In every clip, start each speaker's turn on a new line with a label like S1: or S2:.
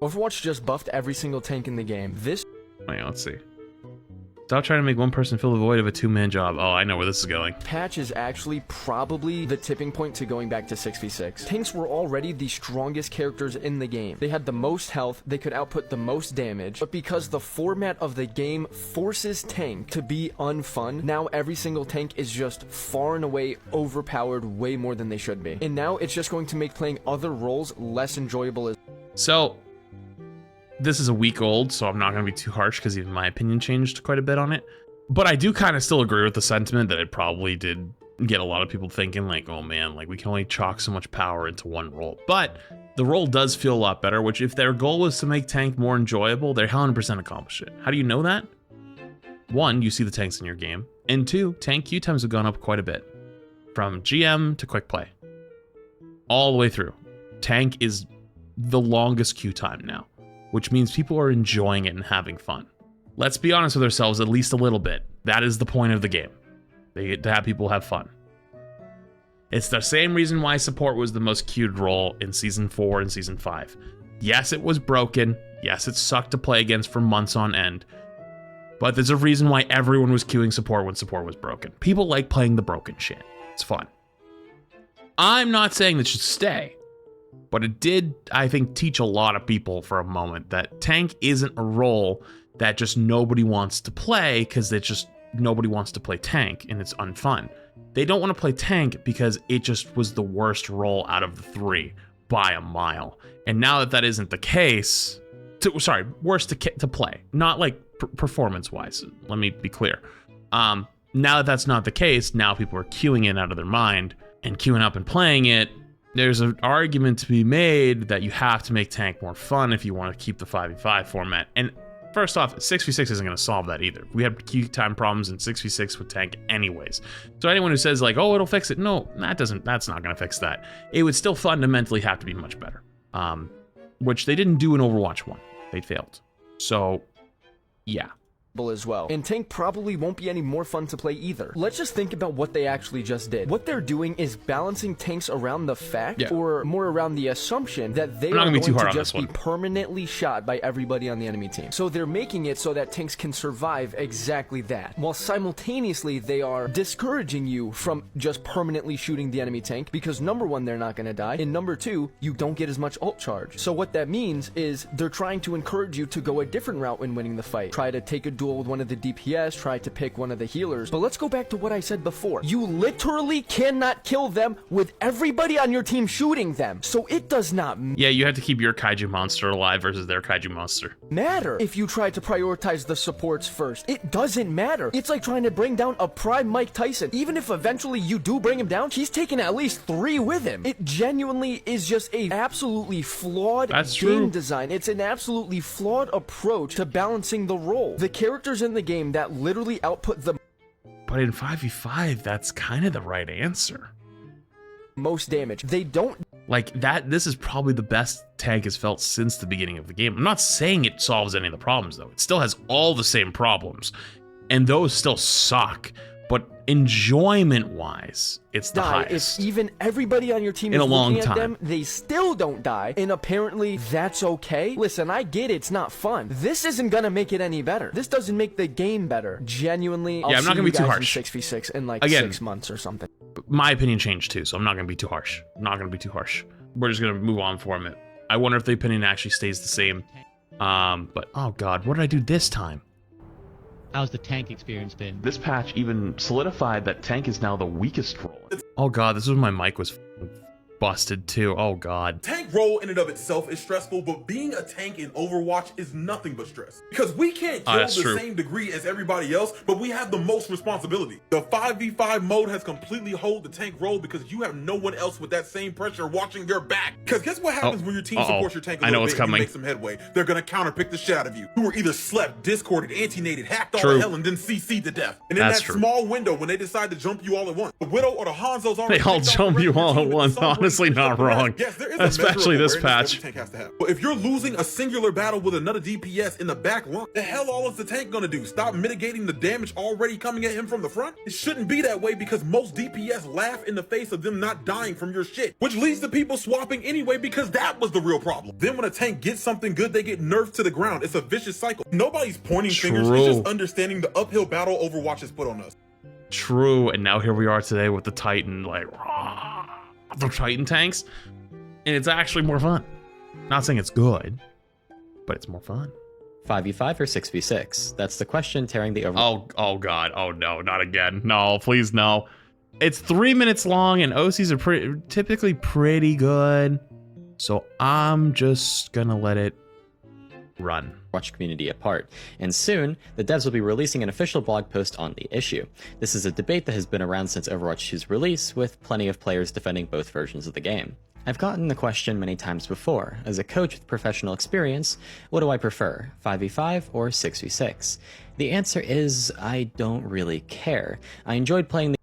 S1: Overwatch just buffed every single tank in the game. This
S2: Wait, let's see. Stop trying to make one person fill the void of a two-man job. Oh, I know where this is going.
S1: patch is actually probably the tipping point to going back to 6v6. Tanks were already the strongest characters in the game. They had the most health, they could output the most damage, but because the format of the game forces tank to be unfun, now every single tank is just far and away overpowered way more than they should be. And now it's just going to make playing other roles less enjoyable as
S2: So, this is a week old, so I'm not going to be too harsh because even my opinion changed quite a bit on it. But I do kind of still agree with the sentiment that it probably did get a lot of people thinking like, oh man, like we can only chalk so much power into one role. But the role does feel a lot better, which if their goal was to make tank more enjoyable, they 100% accomplished it. How do you know that? One, you see the tanks in your game. And two, tank queue times have gone up quite a bit. From GM to quick play. All the way through. Tank is the longest queue time now, which means people are enjoying it and having fun. Let's be honest with ourselves at least a little bit. That is the point of the game. They get to have people have fun. It's the same reason why support was the most queued role in Season 4 and Season 5. Yes, it was broken. Yes, it sucked to play against for months on end. But there's a reason why everyone was queuing support when support was broken. People like playing the broken shit. It's fun. I'm not saying that should stay. But it did, I think, teach a lot of people for a moment that tank isn't a role that just nobody wants to play because it just nobody wants to play tank and it's unfun. They don't want to play tank because it just was the worst role out of the three by a mile. And now that that isn't the case, worst to play, not like performance-wise. Let me be clear. Now that that's not the case, now people are queuing it out of their mind and queuing up and playing it. There's an argument to be made that you have to make tank more fun if you want to keep the 5v5 format. And first off, 6v6 isn't going to solve that either. We have queue time problems in 6v6 with tank anyways. So anyone who says like, oh, it'll fix it. No, that's not going to fix that. It would still fundamentally have to be much better. Which they didn't do in Overwatch 1. They failed. So, yeah.
S1: As well. And tank probably won't be any more fun to play either. Let's just think about what they actually just did. What they're doing is balancing tanks around the fact, or more around the assumption, that they are going to just be permanently shot by everybody on the enemy team. So they're making it so that tanks can survive exactly that, while simultaneously they are discouraging you from just permanently shooting the enemy tank, because number one, they're not going to die, and number two, you don't get as much ult charge. So what that means is they're trying to encourage you to go a different route when winning the fight. Try to take a duel with one of the DPS, try to pick one of the healers. But let's go back to what I said before. You literally cannot kill them with everybody on your team shooting them. So it does not
S2: Yeah, you have to keep your kaiju monster alive versus their kaiju monster.
S1: matter if you try to prioritize the supports first. It doesn't matter. It's like trying to bring down a prime Mike Tyson. Even if eventually you do bring him down, he's taking at least 3 with him. It genuinely is just a absolutely flawed game design. It's an absolutely flawed approach to balancing the role. The characters in the game that literally output the
S2: But in 5v5, that's kind of the right answer.
S1: most damage. They don't
S2: like that. This is probably the best tank has felt since the beginning of the game. I'm not saying it solves any of the problems though. It still has all the same problems and those still suck. But enjoyment wise, it's the highest.
S1: If even everybody on your team is looking at them, they still don't die. And apparently that's okay. Listen, I get it's not fun. This isn't gonna make it any better. This doesn't make the game better. Genuinely,
S2: I'm not gonna be too harsh.
S1: 6v6 in like 6 months or something.
S2: My opinion changed too, so I'm not gonna be too harsh. We're just gonna move on from it. I wonder if the opinion actually stays the same. But oh god, what did I do this time?
S3: How's the tank experience been?
S2: This patch even solidified that tank is now the weakest role. Oh god, this is when my mic was busted too. Oh god.
S4: Tank role in and of itself is stressful, but being a tank in Overwatch is nothing but stress. Because we can't kill the same degree as everybody else, but we have the most responsibility. The 5v5 mode has completely hold the tank role because you have no one else with that same pressure watching your back. Because guess what happens when your team supports your tank a little bit and you make some headway? They're gonna counterpick the shit out of you. You were either slept, discorded, anti-nated, hacked all to hell, and then CC'd to death. And in that small window when they decide to jump you all at once, the Widow or the Hanzo's already
S2: they all jump you all at once, honestly. honestly not wrong.
S4: Yes, there is
S2: especially this patch.
S4: Every tank has to have. But if you're losing a singular battle with another DPS in the back line, the hell all is the tank gonna do? Stop mitigating the damage already coming at him from the front? It shouldn't be that way because most DPS laugh in the face of them not dying from your shit, which leads to people swapping anyway because that was the real problem. Then when a tank gets something good, they get nerfed to the ground. It's a vicious cycle. Nobody's pointing fingers. It's just understanding the uphill battle Overwatch has put on us.
S2: True, and now here we are today with the Titan, like, the Titan tanks, and it's actually more fun. Not saying it's good, but it's more fun.
S5: 5v5 or 6v6? That's the question tearing the Overwatch.
S2: Oh god, oh no, not again. No, please no. It's 3 minutes long, and OCs are typically pretty good, so I'm just gonna let it run.
S5: Watch community apart, and soon the devs will be releasing an official blog post on the issue. This is a debate that has been around since Overwatch 2's release, with plenty of players defending both versions of the game. I've gotten the question many times before. As a coach with professional experience, what do I prefer, 5v5 or 6v6? The answer is, I don't really care. I enjoyed playing the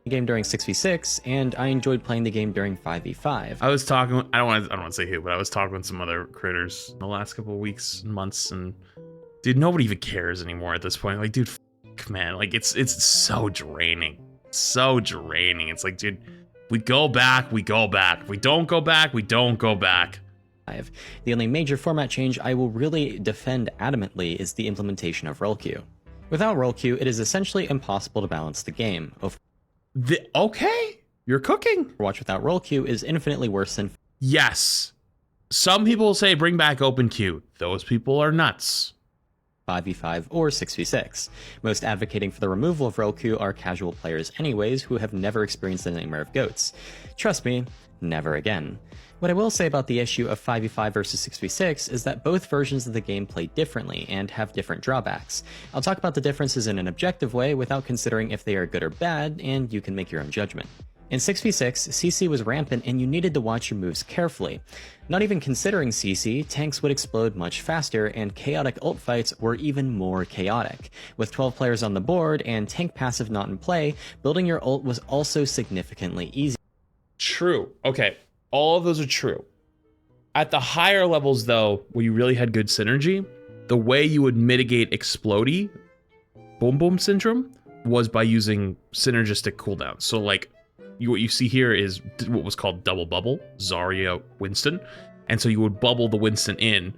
S5: game during 6v6, and I enjoyed playing the game during 5v5.
S2: I was talking, I don't want to say who, but I was talking with some other creators in the last couple of weeks and months, and dude, nobody even cares anymore at this point. Like, dude, man, like it's so draining. So draining. It's like, dude, we go back, we go back. If we don't go back, we don't go back.
S5: The only major format change I will really defend adamantly is the implementation of role queue. Without role queue, it is essentially impossible to balance the game.
S2: Okay, you're cooking.
S5: Overwatch without role queue is infinitely worse than...
S2: Yes. Some people say bring back open queue. Those people are nuts.
S5: 5v5 or 6v6. Most advocating for the removal of role queue are casual players anyways who have never experienced the nightmare of goats. Trust me, never again. What I will say about the issue of 5v5 versus 6v6 is that both versions of the game play differently and have different drawbacks. I'll talk about the differences in an objective way without considering if they are good or bad, and you can make your own judgment. In 6v6, CC was rampant and you needed to watch your moves carefully. Not even considering CC, tanks would explode much faster, and chaotic ult fights were even more chaotic. With 12 players on the board and tank passive not in play, building your ult was also significantly easier.
S2: True. Okay. All of those are true. At the higher levels, though, where you really had good synergy, the way you would mitigate explodey, boom boom syndrome, was by using synergistic cooldowns. So, like, what you see here is what was called double bubble, Zarya, Winston. And so you would bubble the Winston in.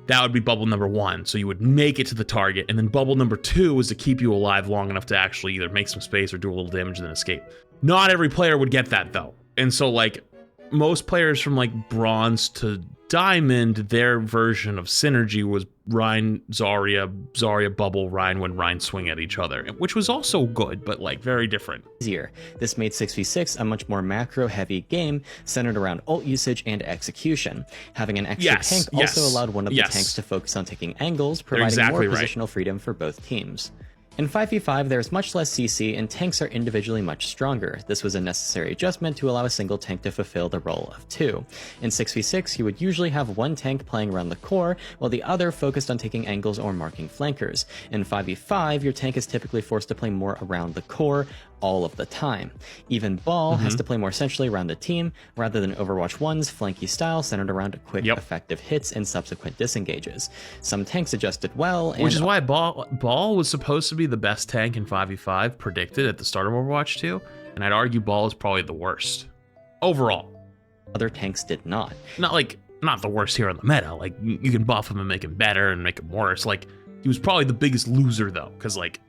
S2: That would be bubble number 1. So you would make it to the target. And then bubble number 2 was to keep you alive long enough to actually either make some space or do a little damage and then escape. Not every player would get that, though. And so, like, most players from like bronze to diamond, their version of synergy was Rein, Zarya bubble, Rein when Rein swing at each other, which was also good, but like very different.
S5: This made 6v6 a much more macro-heavy game centered around ult usage and execution. Having an extra tank also allowed one of the tanks to focus on taking angles, providing more positional freedom for both teams. In 5v5, there is much less CC, and tanks are individually much stronger. This was a necessary adjustment to allow a single tank to fulfill the role of 2. In 6v6, you would usually have one tank playing around the core, while the other focused on taking angles or marking flankers. In 5v5, your tank is typically forced to play more around the core all of the time. Even Ball has to play more centrally around the team, rather than Overwatch 1's flanky style centered around quick, effective hits and subsequent disengages. Some tanks adjusted well, and
S2: which is why Ball was supposed to be the best tank in 5v5, predicted at the start of Overwatch 2, and I'd argue Ball is probably the worst. Overall.
S5: Other tanks did not.
S2: Not the worst here on the meta, like, you can buff him and make him better and make him worse. Like, he was probably the biggest loser, though, because, like,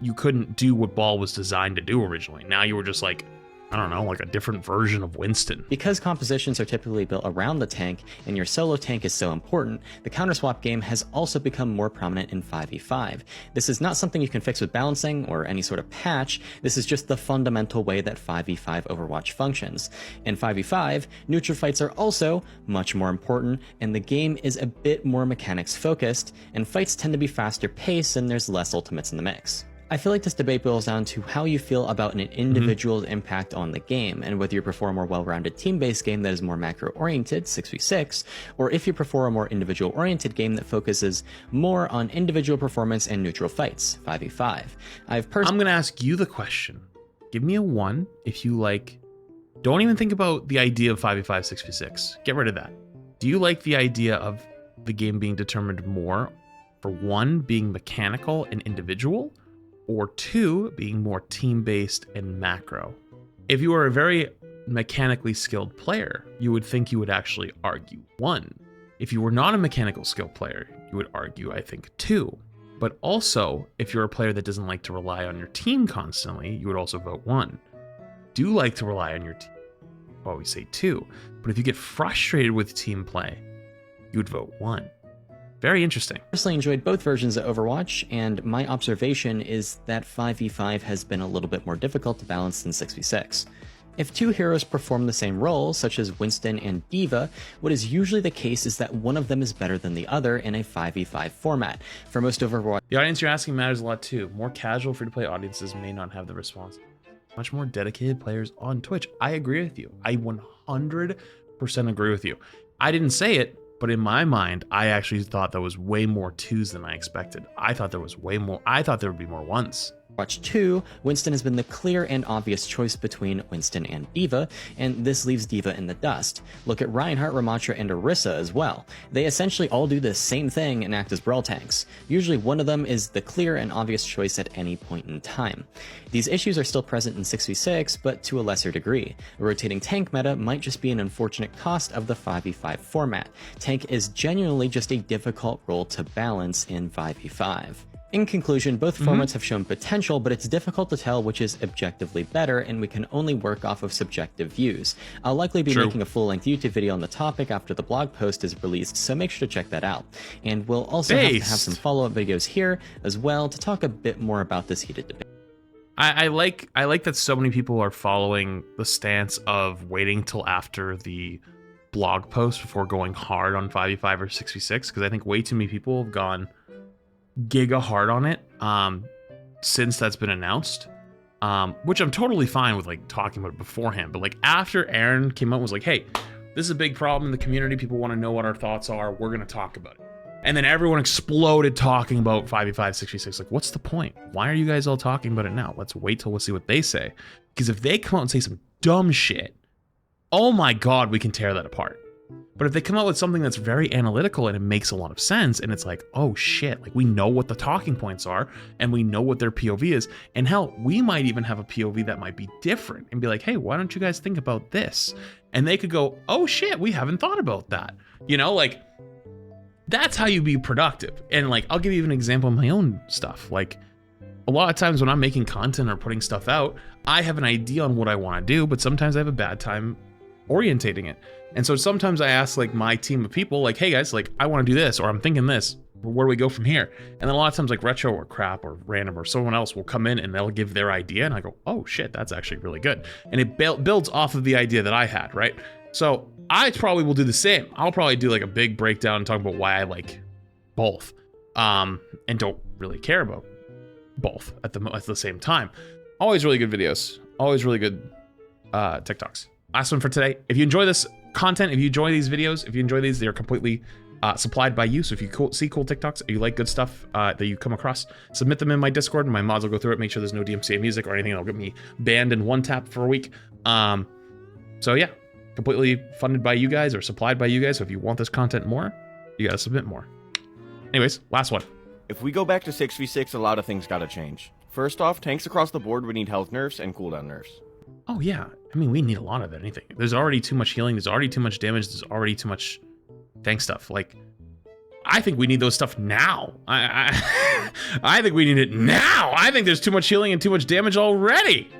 S2: you couldn't do what Ball was designed to do originally. Now you were just like, I don't know, like a different version of Winston.
S5: Because compositions are typically built around the tank, and your solo tank is so important, the counter-swap game has also become more prominent in 5v5. This is not something you can fix with balancing or any sort of patch, this is just the fundamental way that 5v5 Overwatch functions. In 5v5, neutral fights are also much more important, and the game is a bit more mechanics focused, and fights tend to be faster paced and there's less ultimates in the mix. I feel like this debate boils down to how you feel about an individual's impact on the game, and whether you prefer a more well-rounded team-based game that is more macro-oriented, 6v6, or if you prefer a more individual-oriented game that focuses more on individual performance and neutral fights, 5v5. I'm
S2: going to ask you the question. Give me a 1 if you like... Don't even think about the idea of 5v5, 6v6. Get rid of that. Do you like the idea of the game being determined more for 1, being mechanical and individual, or 2, being more team-based and macro? If you are a very mechanically skilled player, you would think you would actually argue 1. If you were not a mechanical skilled player, you would argue, I think, 2. But also, if you're a player that doesn't like to rely on your team constantly, you would also vote 1. Do like to rely on your team? Well, we say 2. But if you get frustrated with team play, you would vote 1. Very interesting.
S5: I personally enjoyed both versions of Overwatch, and my observation is that 5v5 has been a little bit more difficult to balance than 6v6. If 2 heroes perform the same role, such as Winston and D.Va, what is usually the case is that one of them is better than the other in a 5v5 format. For most Overwatch...
S2: The audience you're asking matters a lot too. More casual free-to-play audiences may not have the response. Much more dedicated players on Twitch. I agree with you. I 100% agree with you. I didn't say it, but in my mind, I actually thought there was way more 2s than I expected. I thought there was way more. I thought there would be more 1s.
S5: Overwatch 2, Winston has been the clear and obvious choice between Winston and D.Va, and this leaves D.Va in the dust. Look at Reinhardt, Ramattra, and Orisa as well. They essentially all do the same thing and act as brawl tanks. Usually one of them is the clear and obvious choice at any point in time. These issues are still present in 6v6, but to a lesser degree. A rotating tank meta might just be an unfortunate cost of the 5v5 format. Tank is genuinely just a difficult role to balance in 5v5. In conclusion, both formats have shown potential, but it's difficult to tell which is objectively better, and we can only work off of subjective views. I'll likely be making a full-length YouTube video on the topic after the blog post is released, so make sure to check that out. And we'll also have to have some follow-up videos here as well to talk a bit more about this heated debate.
S2: I like that so many people are following the stance of waiting till after the blog post before going hard on 5v5 or 6v6, because I think way too many people have gone giga hard on it since that's been announced, which I'm totally fine with, like, talking about it beforehand. But like after Aaron came out and was like, hey, this is a big problem in the community, people want to know what our thoughts are, we're going to talk about it, and then everyone exploded talking about 5v5 6v6. Like, what's the point? Why are you guys all talking about it now? Let's wait till we'll see what they say, because if they come out and say some dumb shit, oh my god, we can tear that apart. But if they come out with something that's very analytical and it makes a lot of sense, and it's like, oh shit, like we know what the talking points are and we know what their POV is, and hell, we might even have a POV that might be different and be like, hey, why don't you guys think about this? And they could go, oh shit, we haven't thought about that. You know, like, that's how you be productive. And like, I'll give you an example of my own stuff. Like, a lot of times when I'm making content or putting stuff out, I have an idea on what I want to do, but sometimes I have a bad time orientating it. And so sometimes I ask like my team of people, like, hey guys, like I want to do this, or I'm thinking this, where do we go from here? And then a lot of times like Retro or Crap or Random or someone else will come in and they'll give their idea, and I go, oh shit, that's actually really good. And it builds off of the idea that I had, right? So I probably will do the same. I'll probably do like a big breakdown and talk about why I like both, and don't really care about both at the same time. Always really good videos, always really good TikToks. Last one for today. If you enjoy this content, if you enjoy these videos, if you enjoy these, they're completely supplied by you. So if you see cool TikToks, or you like good stuff that you come across, submit them in my Discord and my mods will go through it. Make sure there's no DMCA music or anything that'll get me banned in one tap for a week. So yeah, completely funded by you guys or supplied by you guys. So if you want this content more, you gotta submit more. Anyways, last one.
S6: If we go back to 6v6, a lot of things gotta change. First off, tanks across the board would need health nerfs and cooldown nerfs.
S2: Oh yeah, I mean, we need a lot of anything. There's already too much healing, there's already too much damage, there's already too much tank stuff. Like, I think we need those stuff now. I think we need it now. I think there's too much healing and too much damage already.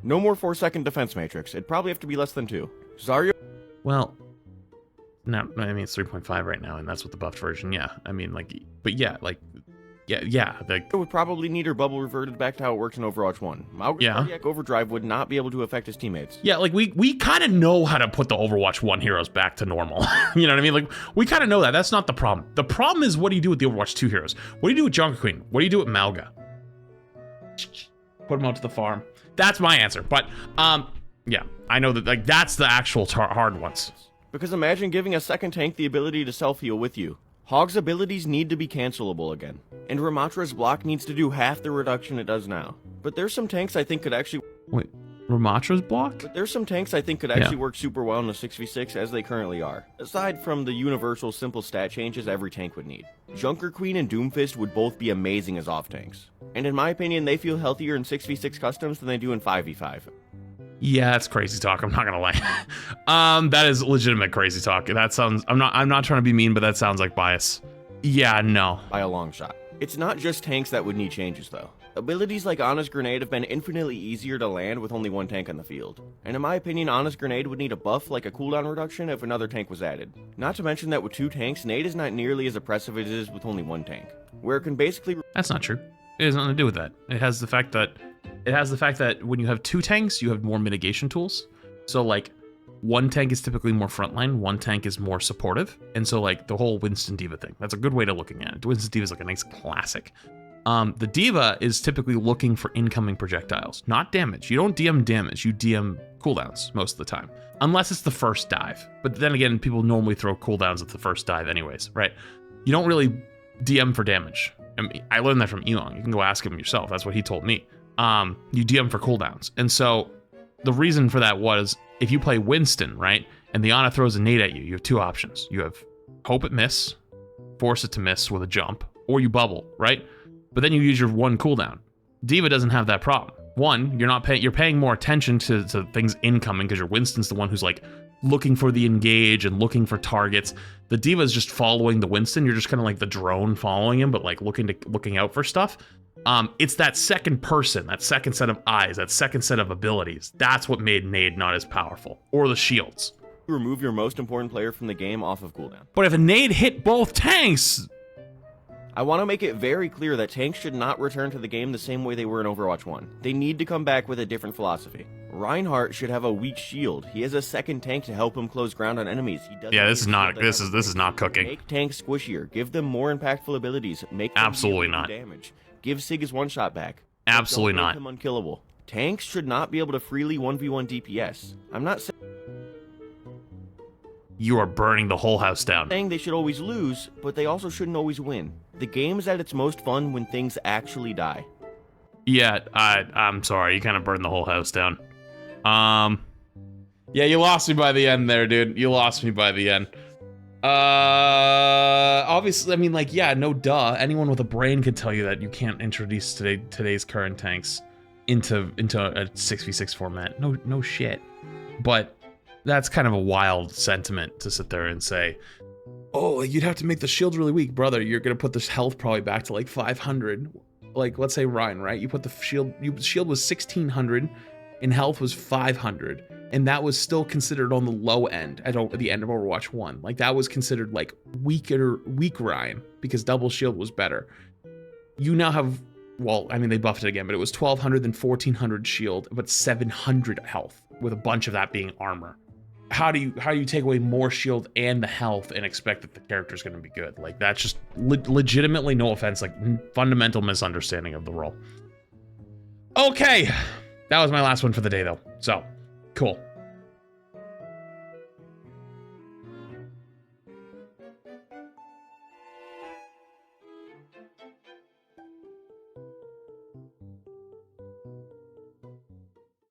S6: No more 4-second defense matrix. It'd probably have to be less than 2. Zarya.
S2: Well, no, I mean, it's 3.5 right now, and that's what the buffed version, yeah. I mean, like, but yeah, like, yeah.
S6: It would probably need her bubble reverted back to how it works in Overwatch 1. Mauga's cardiac overdrive would not be able to affect his teammates.
S2: Yeah, like, we kind of know how to put the Overwatch 1 heroes back to normal. You know what I mean? Like, we kind of know that. That's not the problem. The problem is, what do you do with the Overwatch 2 heroes? What do you do with Junker Queen? What do you do with Mauga? Put them out to the farm. That's my answer. But yeah, I know that like that's the actual hard ones.
S6: Because imagine giving a second tank the ability to self-heal with you. Hog's abilities need to be cancelable again, and Ramatra's block needs to do half the reduction it does now. But there's some tanks I think could actually...
S2: Wait, Ramatra's block?
S6: But there's some tanks I think could actually work super well in the 6v6 as they currently are, aside from the universal simple stat changes every tank would need. Junker Queen and Doomfist would both be amazing as off tanks, and in my opinion they feel healthier in 6v6 customs than they do in 5v5.
S2: Yeah, that's crazy talk. I'm not gonna lie. That is legitimate crazy talk. That sounds. I'm not trying to be mean, but that sounds like bias. Yeah, no.
S6: By a long shot. It's not just tanks that would need changes, though. Abilities like Honest Grenade have been infinitely easier to land with only one tank on the field. And in my opinion, Honest Grenade would need a buff like a cooldown reduction if another tank was added. Not to mention that with 2 tanks, Nade is not nearly as oppressive as it is with only 1 tank, where it can basically...
S2: That's not true. It has nothing to do with that. It has the fact that when you have 2 tanks, you have more mitigation tools. So like 1 tank is typically more frontline, 1 tank is more supportive. And so like the whole Winston D.Va thing, that's a good way to looking at it. Winston D.Va is like a nice classic. The D.Va is typically looking for incoming projectiles, not damage. You don't DM damage, you DM cooldowns most of the time. Unless it's the first dive. But then again, people normally throw cooldowns at the first dive anyways, right? You don't really DM for damage. I mean, I learned that from Elon. You can go ask him yourself. That's what he told me. You DM for cooldowns. And so the reason for that was if you play Winston, right, and the Ana throws a nade at you, you have 2 options. You have hope it miss, force it to miss with a jump, or you bubble, right? But then you use your 1 cooldown. D.Va doesn't have that problem. 1, you're paying more attention to things incoming because your Winston's the one who's like looking for the engage and looking for targets. The D.Va is just following the Winston. You're just kind of like the drone following him, but like looking out for stuff. It's that second person, that second set of eyes, that second set of abilities. That's what made Nade not as powerful. Or the shields.
S6: Remove your most important player from the game off of cooldown.
S2: But if a nade hit both tanks...
S6: I want to make it very clear that tanks should not return to the game the same way they were in Overwatch 1. They need to come back with a different philosophy. Reinhardt should have a weak shield. He has a second tank to help him close ground on enemies.
S2: This is not cooking.
S6: Make tanks squishier. Give them more impactful abilities. Make them
S2: absolutely not
S6: damage. Give Sig his one-shot back.
S2: Absolutely not.
S6: Make him unkillable. Tanks should not be able to freely 1v1 DPS. I'm not saying...
S2: You are burning the whole house down.
S6: Saying they should always lose, but they also shouldn't always win. The game is at its most fun when things actually die.
S2: Yeah, I'm sorry. You kind of burned the whole house down. Yeah, you lost me by the end there, dude. You lost me by the end. Obviously, I mean, like, yeah, no duh. Anyone with a brain could tell you that you can't introduce today's current tanks into a 6v6 format. No shit. But that's kind of a wild sentiment to sit there and say, oh, you'd have to make the shield really weak, brother. You're gonna put this health probably back to like 500. Like, let's say Ryan, right? You put the shield was 1600 and health was 500. And that was still considered on the low end at the end of Overwatch 1. Like, that was considered like weak Ryan because double shield was better. You now have, well, I mean, they buffed it again, but it was 1200 then 1400 shield, but 700 health with a bunch of that being armor. How do you take away more shield and the health and expect that the character's going to be good? Like, that's just legitimately, no offense, like fundamental misunderstanding of the role. Okay, that was my last one for the day though. So, cool.